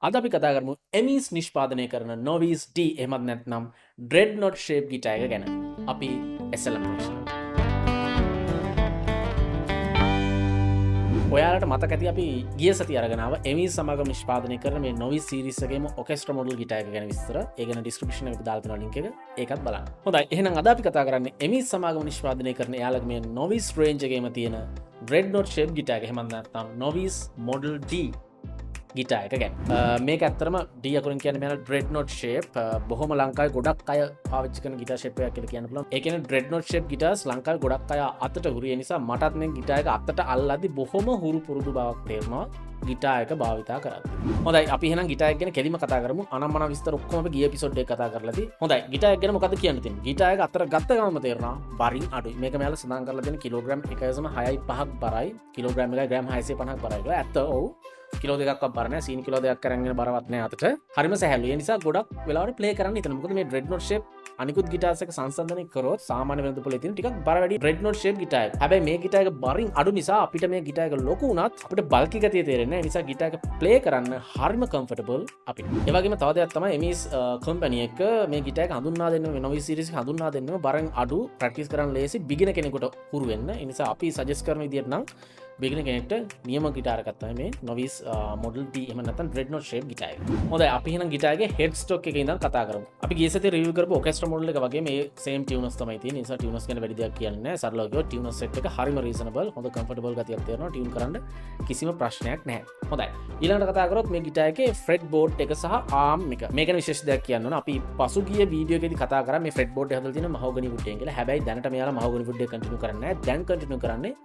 අද අපි කතා කරමු EmmE's නිෂ්පාදනය කරන Novice D එහෙමත් නැත්නම් dreadnought shape guitar එක ගැන. අපි SLunprofessional. ඔයාලට මතක ඇති අපි ගිය සතිය අරගෙන ආව EmmE's සමගම නිෂ්පාදනය කරන මේ Novice series එකේම orchestra model guitar එක ගැන විස්තර. ඒ ගැන description එකට දාලා තියෙනවා link එක. ඒකත් බලන්න. හොඳයි. එහෙනම් අද අපි කතා කරන්නේ EmmE's සමගම නිෂ්පාදනය කරන එයාලගේ මේ Novice range එකේම තියෙන dreadnought shape guitar එක. එහෙමත් නැත්නම් Novice model D ගිටාර් එක ගැන. මේක ඇත්තටම D අකුරෙන් කියන්නේ මෙයාලා dreadnought shape. බොහොම ලංකාවේ ගොඩක් අය පාවිච්චි කරන ගිටාර් shape එකක් කියලා කියන්න පුළුවන්. ඒ කියන්නේ dreadnought shape guitars ලංකාවේ ගොඩක් අය අතට හුරු නිසා මටත් මේ ගිටාර් එක අතට අල්ලද්දි බොහොම හුරු පුරුදු බවක් තේරෙනවා ගිටාර් එක භාවිතා කරද්දී. හොඳයි අපි එහෙනම් ගිටාර් එක ගැන කෙලිම කතා කරමු. අනම්මන විස්තර ඔක්කොම අපි ගිය එපිසෝඩ් එකේ කතා කරලාදී. හොඳයි ගිටාර් එක ගැන මොකද්ද කියන්න තියෙන්නේ? ගිටාර් එක අතට ගත්ත ගමන්ම තේරෙනවා බරින් අඩුයි. මේක මෙයාලා සඳහන් කරලා දෙන කිලෝග්‍රෑම් 1.6ක් බරයි. කිලෝග්‍රෑම් එකයි ග්‍රෑම් 650ක් බරයි කියලා. ඇත්ත ඔව්. කිලෝ දෙකක් බර නැහැ. සීනි කිලෝ දෙකක් කරන් වෙන බරවත් නැහැ අතට. හරිම සැහැල්ලුයි. ඒ නිසා ගොඩක් වෙලාවට ප්ලේ කරන්න හිතන. මොකද මේ dreadnought shape අනිකුත් ගිටාර්ස් එක සංසන්දනය කරොත් සාමාන්‍ය වෙනද පොලේ තියෙන ටිකක් බර වැඩි dreadnought shape ගිටාර් එක. හැබැයි මේ ගිටාර් එක බරින් අඩු නිසා අපිට මේ ගිටාර් එක ලොකු වුණත් අපිට බල්කි ගතිය තේරෙන්නේ නැහැ. ඒ නිසා ගිටාර් එක ප්ලේ කරන්න හරිම comfortable අපිට. ඒ වගේම තව දෙයක් තමයි EmmE's කම්පැනි එක මේ ගිටාර් එක හඳුන්වා දෙන්න මේ Novice series එක හඳුන්වා දෙන්නම බරින් අඩු ප්‍රැක්ටිස් කරන්න ලේසි beginner කෙනෙකුට හුරු වෙන්න. ඒ නිසා අපි සජෙස්ට් කරන විදිහට නම් beginner කෙනෙක්ට නියම ගිටාර් එකක් තමයි මේ Novice model D එහෙම නැත්නම් dreadnought shape ගිටාර් එක. හොඳයි අපි එහෙනම් ගිටාර් එකේ head stock එකේ ඉඳන් කතා කරමු. අපි ගිය සතියේ review කරපු orchestra model එක වගේ මේ same tuners තමයි තියෙන්නේ. ඒ නිසා tuners ගැන වැඩි දෙයක් කියන්නේ නැහැ. සරලව කිව්වොත් tuner set එක හරිම reasonable. හොඳ comfortable ගතියක් තියෙනවා. tune කරන්න කිසිම ප්‍රශ්නයක් නැහැ. හොඳයි. ඊළඟට කතා කරොත් මේ ගිටාර් එකේ fretboard එක සහ arm එක. මේක ගැන විශේෂ දෙයක් කියන්න ඕන. අපි පසුගිය වීඩියෝ එකේදී කතා කරා මේ fretboard එක හදලා තියෙන mahogany wood එකෙන් කියලා. හැබැයි දැනට මෙයාලා mahogany wood එක continue කරන්නේ නැහැ. දැන් continue කරන්නේ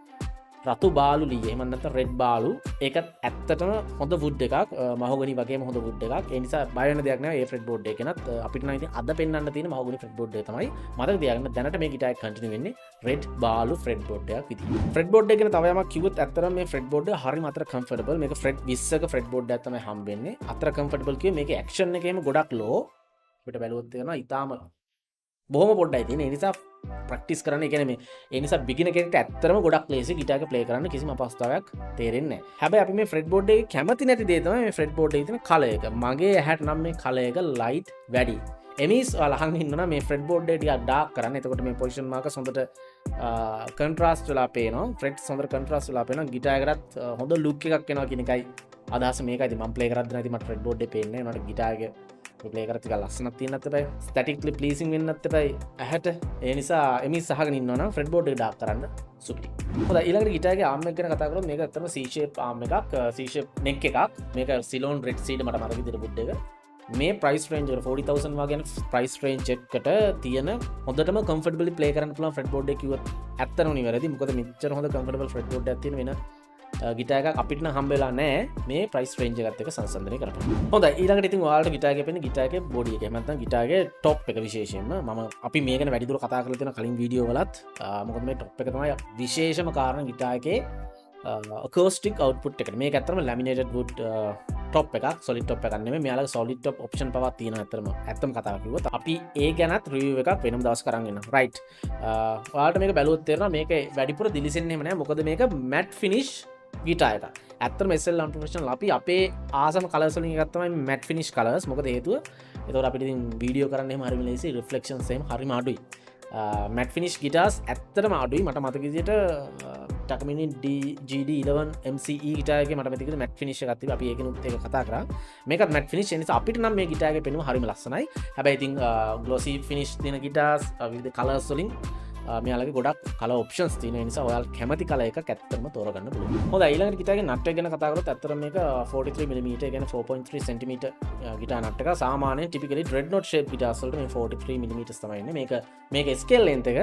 රතු බාලු ලී එහෙම නැත්නම් රෙඩ් බාලු. ඒකත් ඇත්තටම හොඳ වුඩ් එකක්. මහෝගනි වගේම හොඳ වුඩ් එකක්. ඒ නිසා බය වෙන දෙයක් නෑ. මේ ෆ්‍රෙට් බෝඩ් එකේනත් අපිට නම් ඉතින් අද පෙන්වන්න තියෙන මහෝගනි ෆ්‍රෙට් බෝඩ් එක තමයි. මතක තියාගන්න දැනට මේ ගිටාර් එක කන්ටිනියු වෙන්නේ රෙඩ් බාලු ෆ්‍රෙට් බෝඩ් එකක් විදිහට. ෆ්‍රෙට් බෝඩ් එක ගැන තව යමක් කිව්වොත් ඇත්තටම මේ ෆ්‍රෙට් බෝඩ් එක හරිම අතර කම්ෆර්ටබල්. මේක ෆ්‍රෙට් 20ක ෆ්‍රෙට් බෝඩ් එකක් තමයි හම්බෙන්නේ. අතර කම්ෆර්ටබල් කියේ මේකේ ඇක්ෂන් එකේම ගොඩක් ලෝ. අපිට බැලුවොත් තේරෙනවා ඊටාම බොහොම පොඩ්ඩයි තියෙන්නේ. ඒ නිසා ප්‍රැක්ටිස් කරන්න ඒ කියන්නේ මේ ඒ නිසා beginner කෙනෙක්ට ඇත්තටම ගොඩක් ලේසි ගිටාර් එක ප්ලේ කරන්න කිසිම අපහසුතාවයක් තේරෙන්නේ නැහැ. හැබැයි අපි මේ fretboard එකේ කැමති නැති දේ තමයි මේ fretboard එකේ තියෙන කලර් එක. මගේ ඇහැට නම් මේ කලර් එක light වැඩි. EmmE's ඔයාලා අහන් ඉන්නවා මේ fretboard එක ටිකක් dark කරන්න. එතකොට මේ position markers හොඳට contrast වෙලා පේනවා. frets හොඳට contrast වෙලා පේනවා. ගිටාර් එකටත් හොඳ look එකක් එනවා කියන එකයි අදහස මේකයි. ඉතින් මම play කරද්දී නැති මට fretboard එක පේන්නේ නැහැ. ඒනට ගිටාර් එක ප්ලේ කරත් ටිකක් ලස්සනක් තියෙන්නත් එපයි. ස්ටැටික්ලි ප්ලීසිං වෙන්නත් එපයි ඇහැට. ඒ නිසා EmmE's අහගෙන ඉන්නවා නම් fretboard එක ඩාක් කරන්න සුපිරි. හොඳයි ඊළඟට ගිටාර් එකේ ආර්ම් එක ගැන කතා කරමු. මේක ඇත්තටම C shape ආර්ම් එකක්, C shape neck එකක්. මේක Ceylon red seed මට මතක විදිහට wood එක. මේ price range එක 40000 වගේ යන price range එකට තියෙන හොඳටම comfortably play කරන්න පුළුවන් fretboard එක කිව්වොත් ඇත්තටම නිවැරදි. මොකද මෙච්චර හොඳ comfortable fretboard එකක් තියෙන වෙන ගිටාර් එකක් අපිට නම් හම්බෙලා නැහැ මේ price range එකත් එක්ක සංසන්දනය කරපුවා. හොඳයි ඊළඟට ඉතින් ඔයාලට ගිටාර් එකේ පෙන්නේ ගිටාර් එකේ body එක. එහෙම නැත්නම් ගිටාර් එකේ top එක විශේෂයෙන්ම අපි මේ ගැන වැඩිදුර කතා කරලා තියෙන කලින් වීඩියෝ වලත් මොකද මේ top එක තමයි විශේෂම කාරණා ගිටාර් එකේ acoustic output එකට. මේක ඇත්තටම laminated wood top එකක්, solid top එකක් නෙමෙයි. මෙයාලගේ solid top option පවක් තියෙනවා ඇත්තම කතාව කිව්වොත්. අපි ඒ ගැනත් review එකක් වෙනම දවස් කරන් එනවා. right. ඔයාලට මේක බැලුවොත් තේරෙනවා මේක වැඩිපුර දිලිසෙන්නේ එහෙම නැහැ. මොකද මේක matte finish ගිටාර් එක. ඇත්තටම SLunprofessional අපි අපේ ආසම කලර්ස් වලින් එකක් තමයි matte finish colors. මොකද හේතුව ඒතකොට අපිට ඉතින් වීඩියෝ කරන්න එහෙම හරිම ලේසි. reflections එහෙම හරිම අඩුයි. matte finish guitars ඇත්තටම අඩුයි. මට මතක විදිහට Takamine GD11 MCE ගිටාර් එකේ මට මතකද matte finish එකක් තිබ්බා. අපි ඒකෙනුත් ඒක කතා කරා. මේකත් matte finish. ඒ නිසා අපිට නම් මේ ගිටාර් එකේ පෙනුම හරිම ලස්සනයි. හැබැයි ඉතින් glossy finish තියෙන guitars විවිධ colors වලින් මෙයාලගේ ගොඩක් කලර් ඔප්ෂන්ස් තියෙන නිසා ඔයාලා කැමති කලර් එකක් ඇත්තටම තෝරගන්න පුළුවන්. හොඳයි ඊළඟට ගිටාර් එකේ නට් එක ගැන කතා කරොත් ඇත්තටම මේක 43 mm ඒ කියන්නේ 4.3 cm ගිටාර් නට් එක. සාමාන්‍යයෙන් typically dreadnought shape guitars වලට මේ 43 mm තමයි ඉන්නේ. මේක scale length එක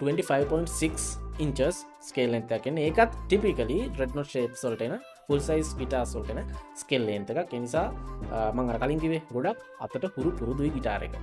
25.6 inches scale length එකක් ඉන්නේ. ඒකත් typically dreadnought shapes වලට එන full size guitars වලට එන scale length එකක්. ඒ නිසා මම අර කලින් කිව්වේ ගොඩක් අතට පුරුදුයි ගිටාර් එක.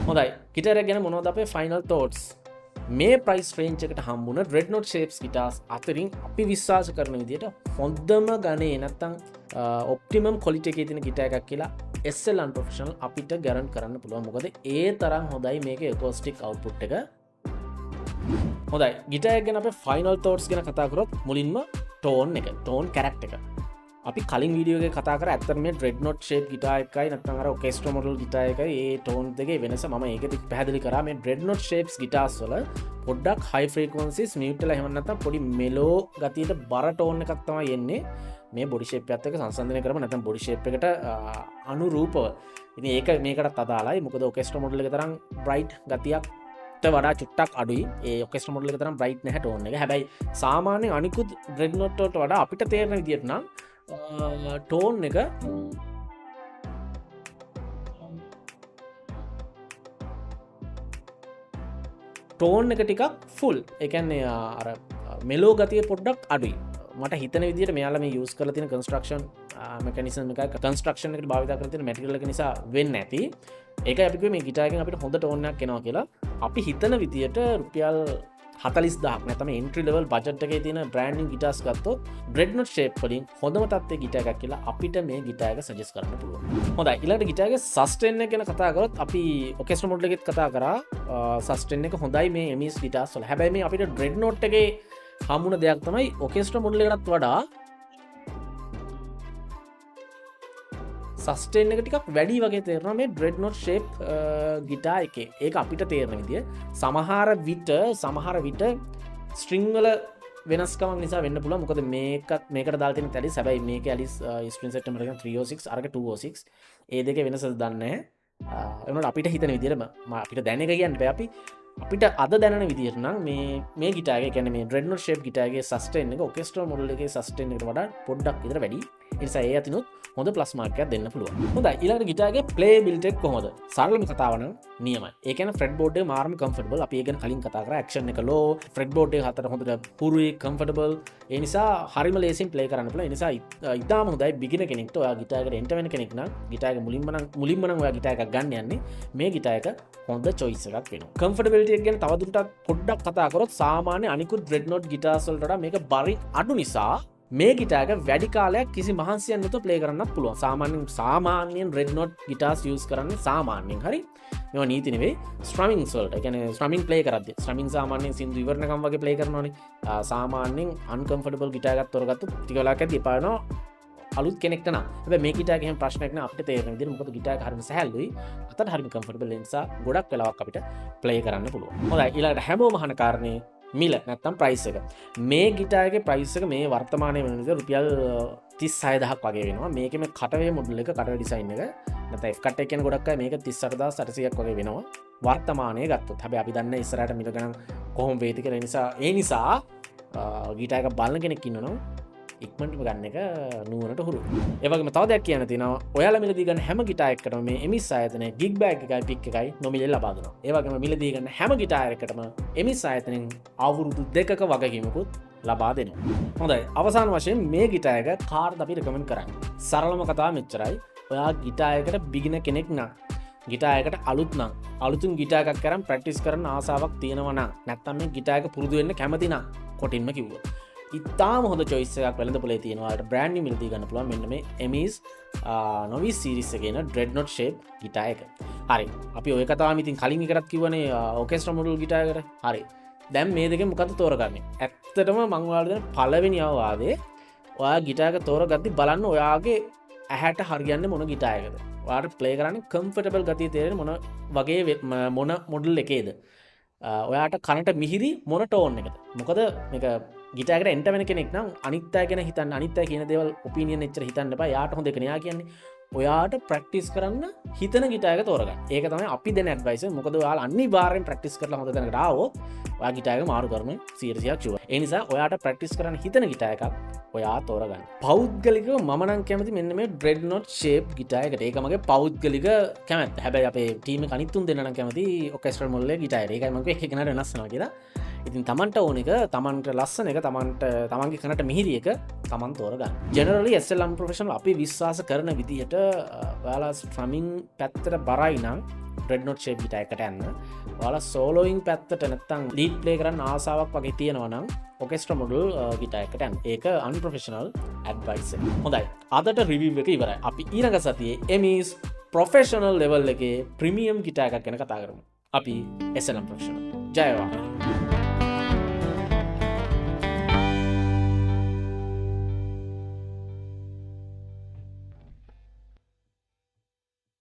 හොඳයි ගිටාර ගැන මොනවද අපේ ෆයිනල් තෝට්ස් මේ ප්‍රයිස් රේන්ජ් එකට හම්බුන dreadnought shapes guitars අතරින් අපි විශ්වාස කරන විදිහට හොඳම ගණේ නැත්තම් ඔප්ටිමම් ක්වොලිටි එකේ තියෙන ගිටාර එකක් කියලා SLunprofessional අපිට ගැරන්ට් කරන්න පුළුවන් මොකද ඒ තරම් හොඳයි මේකේ acoustic output එක හොඳයි ගිටාර එක ගැන අපේ ෆයිනල් තෝට්ස් ගැන කතා කරොත් මුලින්ම ටෝන් එක ටෝන් කැරක්ටර් එක අපි කලින් වීඩියෝ එකේ කතා කරා ඇත්තට මේ dreadnought shape guitar එකයි නැත්නම් අර orchestra model guitar එකයි ඒ tone දෙකේ වෙනස මම ඒකෙදි පැහැදිලි කරා මේ dreadnought shapes guitars වල පොඩ්ඩක් high frequencies mute වෙලා එහෙම නැත්නම් පොඩි mellow ගතියට බර tone එකක් තමයි එන්නේ මේ body shape එකත් එක්ක සංසන්දනය කරම නැත්නම් body shape එකට අනුරූපව ඉතින් ඒක මේකටත් අදාළයි මොකද orchestra model එක තරම් bright ගතියක් වඩා චුට්ටක් අඩුයි ඒ orchestra model එක තරම් bright නැහැ tone එක හැබැයි සාමාන්‍යයෙන් අනිකුත් dreadnought වලට වඩා අපිට තේරෙන විදිහට නම් ටෝන් එක ටෝන් එක ටිකක් ෆුල් එකන්නේ අර මෙලෝ ගතිය පොඩ්ඩක් අඩුයි මට හිතන විදිහට මෙයාලා මේ යූස් කරලා තියෙන කන්ස්ට්‍රක්ෂන් මෙකනිසම් එක කන්ස්ට්‍රක්ෂන් එකට භාවිත කරලා තියෙන මැටීරියල් එක නිසා වෙන්නේ නැති ඒකයි අපි කිව්වේ මේ ගිටාර් එකෙන් අපිට හොඳ ටෝන් එකක් එනවා කියලා අපි හිතන විදිහට රුපියල් 40000ක් නැත්නම් entry level budget එකේ තියෙන brand new guitars ගත්තොත් dreadnought shape වලින් හොඳම තත්ත්වයේ ගිටාර් එකක් කියලා අපිට මේ ගිටාර් එක suggest කරන්න පුළුවන්. හොඳයි ඊළඟට ගිටාර් එකේ sustain එක ගැන කතා කරොත් අපි orchestra model එකෙත් කතා කරා sustain එක හොඳයි මේ EmmE's guitars වල. හැබැයි මේ අපිට dreadnought එකේ හම්බුන දෙයක් තමයි orchestra model එකටත් වඩා sustain එක ටිකක් වැඩි වගේ තේරෙනවා මේ dreadnought shape ගිටාර් එකේ. ඒක අපිට තේරෙන විදිය සමහර විට string වල වෙනස්කමක් නිසා වෙන්න පුළුවන්. මොකද මේකට දාලා තියෙන තැලිස් හැබැයි මේකේ ඇලිස් string set number එක 306 අරක 206. ඒ දෙකේ වෙනස දන්නේ නැහැ. ඒ වුණාට අපිට හිතන විදියට අපිට දැන එක කියන්න බෑ අපිට අද දැනන විදිහට නම් මේ ගිටාර් එක කියන්නේ මේ dreadnought shape ගිටාර් එකේ sustain එක orchestra model එකේ sustain එකට වඩා පොඩ්ඩක් විතර වැඩි. ඒ නිසා ඒ අතිනුත් හොඳ ප්ලස් මාර්ක් එකක් දෙන්න පුළුවන්. හොඳයි ඊළඟට ගිටාර් එකේ playability එක කොහොමද? සරලම කතාව නම් නියමයි. ඒ කියන්නේ fretboard එක මාර්ම comfortable. අපි ඒ ගැන කලින් කතා කරා action එක low, fretboard එක හතර හොඳට පුරුයි comfortable. ඒ නිසා හරිම ලේසියෙන් play කරන්න පුළුවන්. ඒ නිසා ඉතාලම හොඳයි beginner කෙනෙක්ට ඔයා ගිටාර් එකට enter වෙන කෙනෙක් නම් ගිටාර් එක මුලින්ම නම් ඔයා ගිටාර් එකක් ගන්න යන්නේ මේ ගිටාර් එක හොඳ choice එකක් වෙනවා. comfortability එක ගැන තවදුරටත් පොඩ්ඩක් කතා කරොත් සාමාන්‍ය අනිකුත් dreadnought guitars වලට වඩා මේක බරින් අඩු නිසා මේ ගිටාර් එක වැඩි කාලයක් කිසි මහන්සියක් නැතුව ප්ලේ කරන්නත් පුළුවන්. සාමාන්‍යයෙන් dreadnought guitars use කරන්නේ සාමාන්‍යයෙන් හරි. මේවා නීති නෙවෙයි ස්ට්‍රමින්ග්ස් වලට. ඒ කියන්නේ ස්ට්‍රමින් ප්ලේ කරද්දී ස්ට්‍රමින් සාමාන්‍යයෙන් සින්දු ඉවරනකම් වගේ ප්ලේ කරනවානේ. සාමාන්‍යයෙන් uncomfortable ගිටාර් එකක් තොරගත්තොත් ටික වෙලාවක් ඇද්දි එපා වෙනවා. අලුත් කෙනෙක්ට නම්. හැබැයි මේ ගිටාර් එක එහෙම ප්‍රශ්නයක් නෑ අපිට තේරෙන විදිහට. මොකද ගිටාර් එක හරිම සැහැල්ලුයි. අතට හරිම comfortable ඒ නිසා ගොඩක් වෙලාවක් අපිට ප්ලේ කරන්න පුළුවන්. හොඳයි ඊළඟට හැමෝම අහන කාරණේ මිල නැත්තම් ප්‍රයිස් එක. මේ ගිටාර් එකේ ප්‍රයිස් එක මේ වර්තමානයේ වෙන විදිහට රුපියල් 36000ක් වගේ වෙනවා. මේකේ මේ කටවේ මොඩල් එක කටවේ ඩිසයින් එක නැත්නම් F cut එක කියන ගොඩක් අය මේක 38800ක් වගේ වෙනවා. වර්තමානයේ ගත්තොත්. හැබැයි අපි දන්නේ ඉස්සරහට මිල ගණන් කොහොම වේද කියලා. ඒ නිසා ගිටාර් එක බලන කෙනෙක් ඉන්නවනම් ඉක්මනටම ගන්න එක නුවණට හුරු. ඒ වගේම තව දෙයක් කියන්න තියෙනවා. ඔයාලා මිලදී ගන්න හැම ගිටාර් එකකටම මේ EmmE's ආයතනයේ gig bag එකයි pick එකයි නොමිලේ ලබා දෙනවා. ඒ වගේම මිලදී ගන්න හැම ගිටාර් එකකටම EmmE's ආයතනයෙන් අවුරුදු 2ක වගකීමකුත් ලබා දෙනවා. හොඳයි. අවසාන වශයෙන් මේ ගිටාර් එක කාටද අපි රෙකමන්ඩ් කරන්නේ? සරලම කතාව මෙච්චරයි. ඔයා ගිටාර් එකට බිගිනර් කෙනෙක් නම් ගිටාර් එකට අලුත් නම් අලුතින් ගිටාර් එකක් කරන් ප්‍රැක්ටිස් කරන්න ආසාවක් තියෙනවා නම් නැත්නම් මේ ගිටාර් එක පුරුදු වෙන්න කැමති නම් කොටින්ම කිව්වා. ඉතාම හොඳ choice එකක් වෙළඳ පොලේ තියෙනවා. ඒකට brand new මිලදී ගන්න පුළුවන්. මෙන්න මේ EmmE's Novice series එකේ න dreadnought shape ගිටාර් එක. හරි. අපි ඔය කතාවම ඉතින් කලින් එකටත් කිව්වනේ orchestra model ගිටාර් එකට. හරි. දැන් මේ දෙකෙන් මොකද්ද තෝරගන්නේ? ඇත්තටම මම ඔයාලට දෙන පළවෙනි අවවාදේ ඔයා ගිටාර් එක තෝරගද්දි බලන්න ඔයාගේ ඇහැට හරියන්නේ මොන ගිටාර් එකද? ඔයාට ප්ලේ කරන්නේ කම්ෆර්ටබල් ගතිය තේරෙන මොන වගේ මොන මොඩල් එකේද? ඔයාට කනට මිහිරි මොන ටෝන් එකද? මොකද මේක ගිටාර් එකට එන්ටර් වෙන කෙනෙක් නම් අනිත් අය ගැන හිතන්න, අනිත් අය කියන දේවල් ඔපිනියන් එච්චර හිතන්න එපා. යාට හොඳ එක නේ කියන්නේ. ඔයාට ප්‍රැක්ටිස් කරන්න හිතන ගිටාර් එක තෝරගන්න. ඒක තමයි අපි දෙන ඇඩ්වයිස් එක. මොකද ඔයාලා අනිවාර්යෙන් ප්‍රැක්ටිස් කරලා හොඳ තැනකට ආවොත් ඔයා ගිටාර් එක මාරු කරන 100%ක් ෂුවර්. ඒ නිසා ඔයාට ප්‍රැක්ටිස් කරන්න හිතන ගිටාර් එකක් ඔයා තෝරගන්න. පෞද්ගලිකව මම නම් කැමති මෙන්න මේ dreadnought shape ගිටාර් එකට. ඒක මගේ පෞද්ගලික කැමැත්ත. හැබැයි අපේ ටීම් එක අනිත් තුන් දෙනා නම් කැමති orchestra model එකේ ගිටාර්. ඒකයි මම කිව්වේ එක එකනට වෙනස් වෙනවා කියලා. ඉතින් තමන්ට ඕන එක, තමන්ට ලස්සන එක, තමන්ගේ කනට මිහිරි එක තමන් තෝරගන්න. ජෙනරලි SLunprofessional අපි විශ්වාස කරන විදිහට ඔයාලා ස්ට්‍රමින් පැත්තට බරයි නම් dreadnought shape ගිටාර් එකට යන්න. ඔයාලා සෝලෝයින් පැත්තට නැත්තම් ලීඩ් ප්ලේ කරන්න ආසාවක් වගේ තියෙනවා නම් orchestra model ගිටාර් එකට යන්න. ඒක unprofessional advice එක. හොඳයි. අදට රිවිව් එක ඉවරයි. අපි ඊළඟ සතියේ EmmE's professional level එකේ premium ගිටාර් එකක් ගැන කතා කරමු. අපි SLunprofessional. ජය වේවා.